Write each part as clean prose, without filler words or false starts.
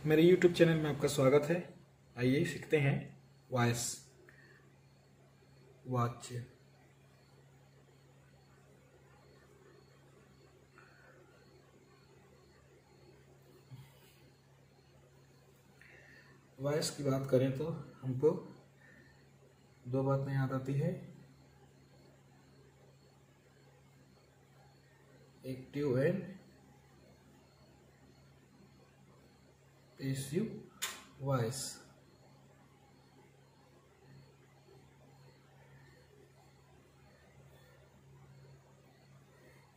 मेरे YouTube channel में आपका स्वागत है। आइए सीखते हैं वॉइस वाच्य। वॉइस की बात करें तो हमको दो बातें याद आती है, active and passive voice.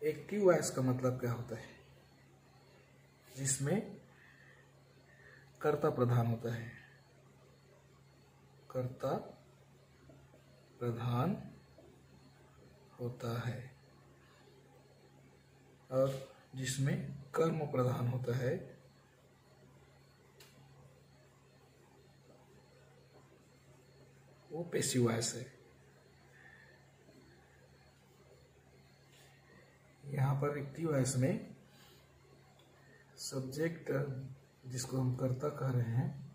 Active voice का मतलब क्या होता है? जिसमें कर्ता प्रधान होता है, कर्ता प्रधान होता है, और जिसमें कर्म प्रधान होता है, वो पैसिव वॉइस है। यहाँ पर एक्टिव वॉइस में सब्जेक्ट, जिसको हम कर्ता कह रहे हैं,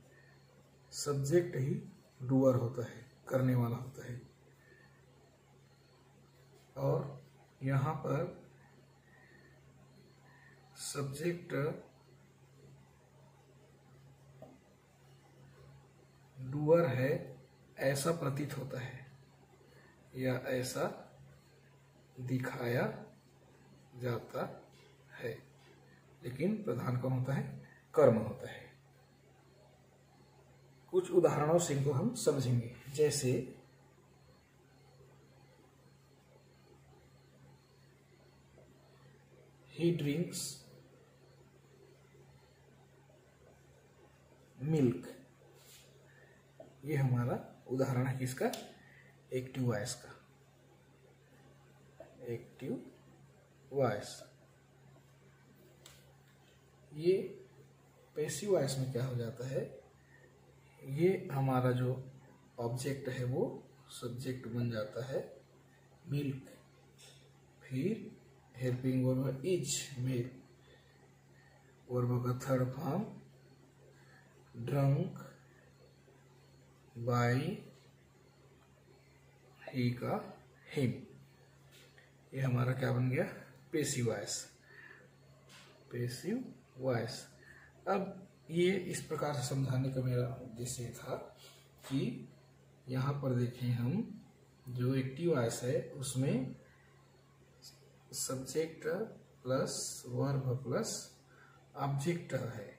सब्जेक्ट ही डूअर होता है, करने वाला होता है। और यहाँ पर सब्जेक्ट डूअर है ऐसा प्रतीत होता है या ऐसा दिखाया जाता है, लेकिन प्रधान कौन होता है? कर्म होता है। कुछ उदाहरणों से इनको हम समझेंगे, जैसे ही ड्रिंक्स मिल्क। ये हमारा उदाहरण है किसका? एक्टिव वॉइस का। Active voice. ये पैसिव वॉइस में क्या हो जाता है? ये हमारा जो ऑब्जेक्ट है वो सब्जेक्ट बन जाता है मिल्क, फिर helping verb is milk, verb का थर्ड फॉर्म ड्रंक बाय ही का हिम। ये हमारा क्या बन गया? Passive voice. Passive voice. अब ये इस प्रकार से समझाने का मेरा उद्देश्य था कि यहाँ पर देखें, हम जो एक्टिव वॉइस है उसमें subject plus verb plus object है,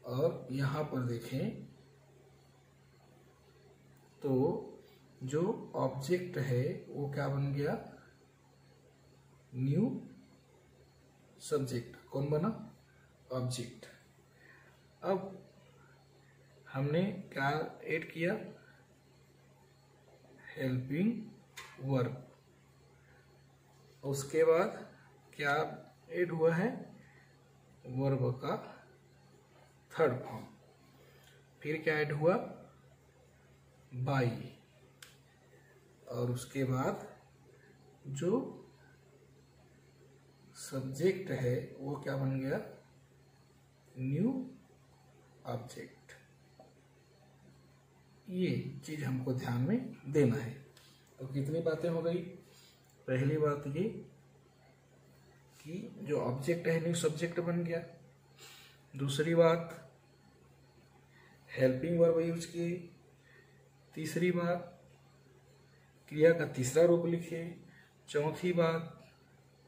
और यहाँ पर देखें तो जो ऑब्जेक्ट है वो क्या बन गया? New subject. कौन बना? ऑब्जेक्ट। अब हमने क्या ऐड किया? Helping verb. उसके बाद क्या ऐड हुआ है? वर्ब का थर्ड फॉर्म। फिर क्या ऐड हुआ? बाई। और उसके बाद जो सब्जेक्ट है वो क्या बन गया? New object. ये चीज हमको ध्यान में देना है। तो कितनी बातें हो गई? पहली बात ये कि जो ऑब्जेक्ट है न्यू सब्जेक्ट बन गया। दूसरी बात, हेल्पिंग वर्ब यूज किए। तीसरी बात, क्रिया का तीसरा रूप लिखे। चौथी बात,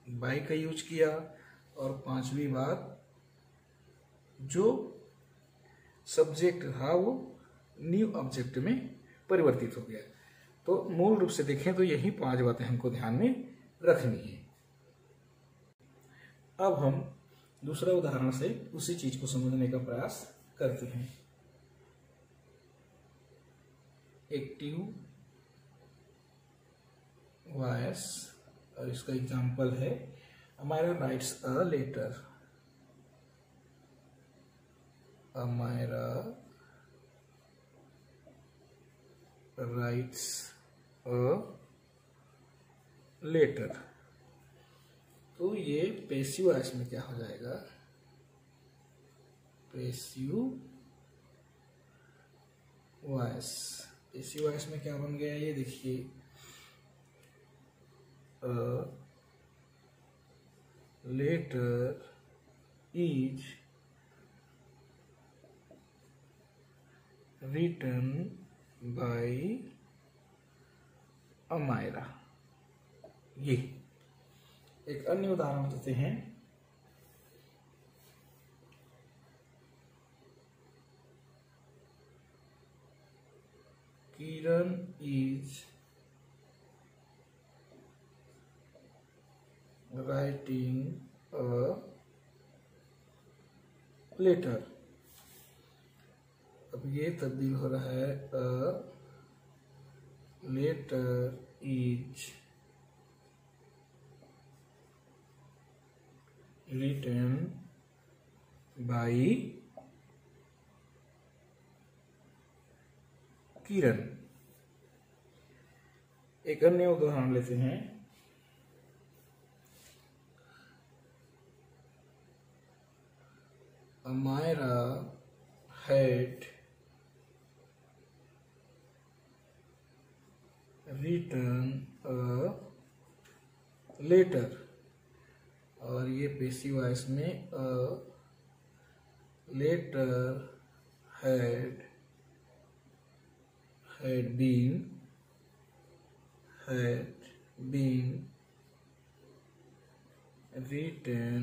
बाय का यूज किया। और पांचवी बात, जो सब्जेक्ट था वो न्यू ऑब्जेक्ट में परिवर्तित हो गया। तो मूल रूप से देखें तो यही 5 बातें हमको ध्यान में रखनी है। अब हम दूसरा उदाहरण से उसी चीज को समझने का प्रयास करते हैं। एक्टिव वॉइस, और इसका एग्जांपल है Amaira writes a letter. Amaira writes a letter. तो ये पैसिव वॉइस में क्या हो जाएगा? Passive voice. पैसिव वॉइस में क्या बन गया ये देखिए, letter is written by Amaira. ये एक अन्य उदाहरण देते हैं। Kiran is writing a letter. अब ये तब्दील हो रहा है, a letter is written by Kiran. एक अन्य उदाहरण लेते हैं। Amayra had written a letter, और ये पैसिव वॉइस में letter had been written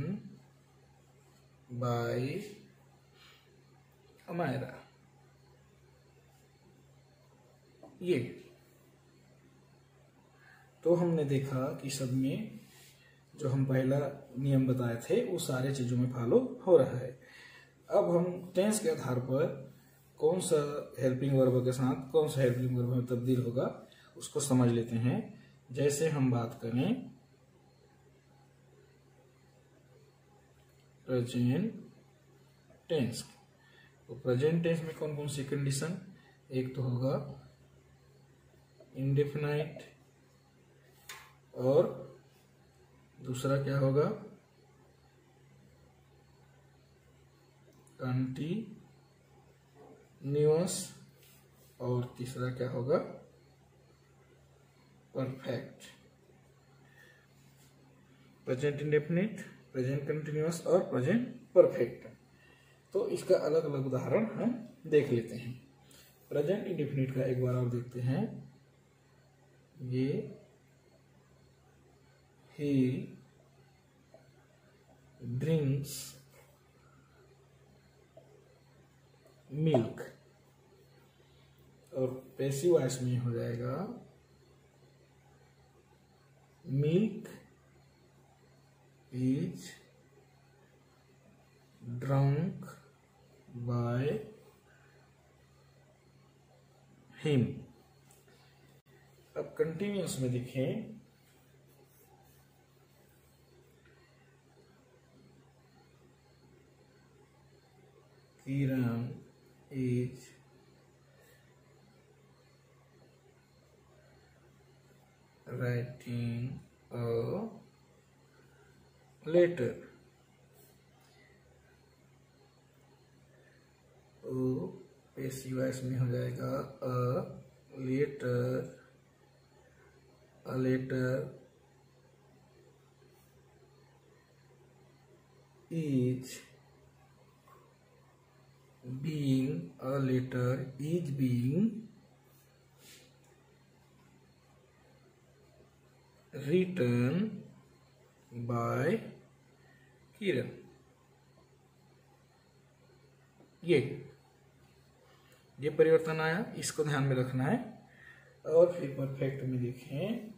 by Amaira. ये तो हमने देखा कि सब में जो हम पहला नियम बताए थे वो सारे चीजों में फॉलो हो रहा है। अब हम टेंस के आधार पर कौन सा हेल्पिंग वर्ब के साथ कौन सा हेल्पिंग वर्ब में तब्दील होगा उसको समझ लेते हैं। जैसे हम बात करें प्रेजेंट टेंस, तो प्रेजेंट टेंस में कौन कौन सी कंडीशन, एक तो होगा इंडेफिनाइट और दूसरा क्या होगा कंटीन्यूअस और तीसरा क्या होगा perfect. Present indefinite, present continuous और प्रेजेंट परफेक्ट। तो इसका अलग अलग उदाहरण हम देख लेते हैं। प्रेजेंट इंडेफिनिट का एक बार और देखते हैं। ये he drinks milk, और पैसिव वॉइस में हो जाएगा milk is drunk by him. अब कंटिन्यूअस में देखें, Kiran is writing a letter. तो पैसिव वॉइस में हो जाएगा a letter is being written by Kiran. ये परिवर्तन आया, इसको ध्यान में रखना है। और फिर परफेक्ट में देखें,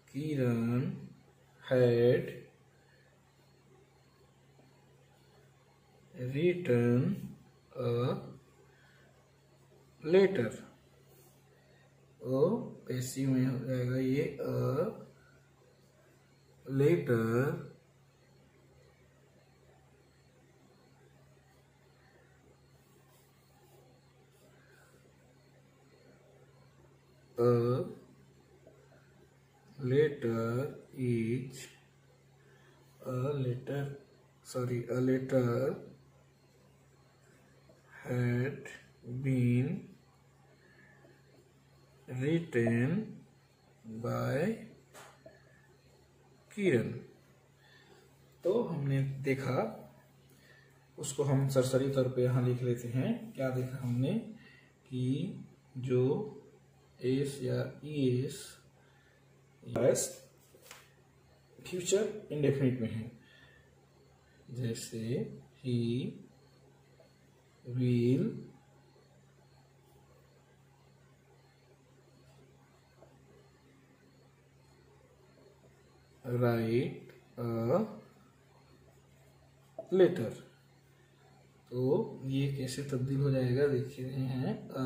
Kiran had written a letter। ओ पैसिव में हो जाएगा ये a letter is a letter had been written by Kiran. तो हमने देखा, उसको हम सरसरी तौर पे यहाँ लिख लेते हैं। क्या देखा हमने कि जो एस या ईएस फ्यूचर इंडेफिनिट में है, जैसे he will write a letter. तो ये कैसे तब्दील हो जाएगा, देख रहे हैं, a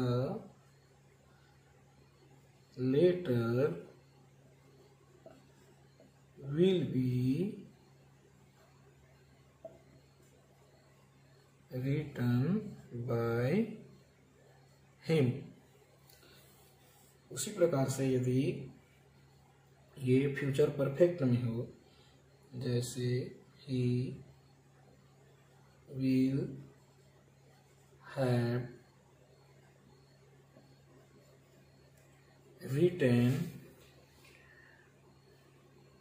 letter will be written by him. उसी प्रकार से यदि ये फ्यूचर परफेक्ट में हो, जैसे he will have written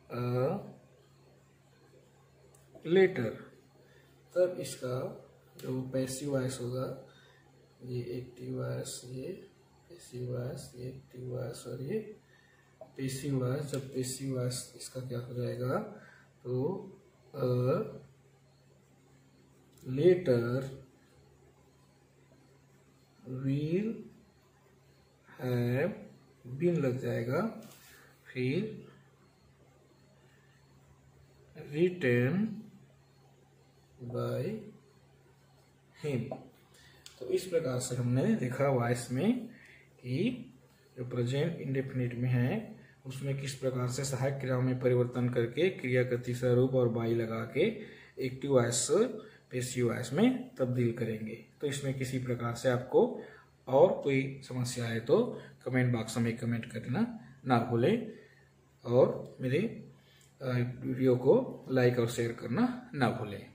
a letter, तब इसका जो पैसिव वॉइस होगा, ये एक्टिव वॉइस, ये पैसिव वॉइस, ये एक्टिव वॉइस और ये पैसिव वॉइस। जब पैसिव वॉइस इसका क्या हो जाएगा, तो लेटर विल हैव बीन लग जाएगा, फिर रिटन बाय हिम। तो इस प्रकार से हमने देखा वॉइस में कि जो प्रेजेंट इंडेफिनिट में है उसमें किस प्रकार से सहायक क्रियाओं में परिवर्तन करके क्रिया का तीसरा रूप और बाई लगा के एक्टिव वॉइस पैसिव वॉइस में तब्दील करेंगे। तो इसमें किसी प्रकार से आपको और कोई समस्या है तो कमेंट बॉक्स में कमेंट करना ना भूलें, और मेरे वीडियो को लाइक और शेयर करना ना भूलें।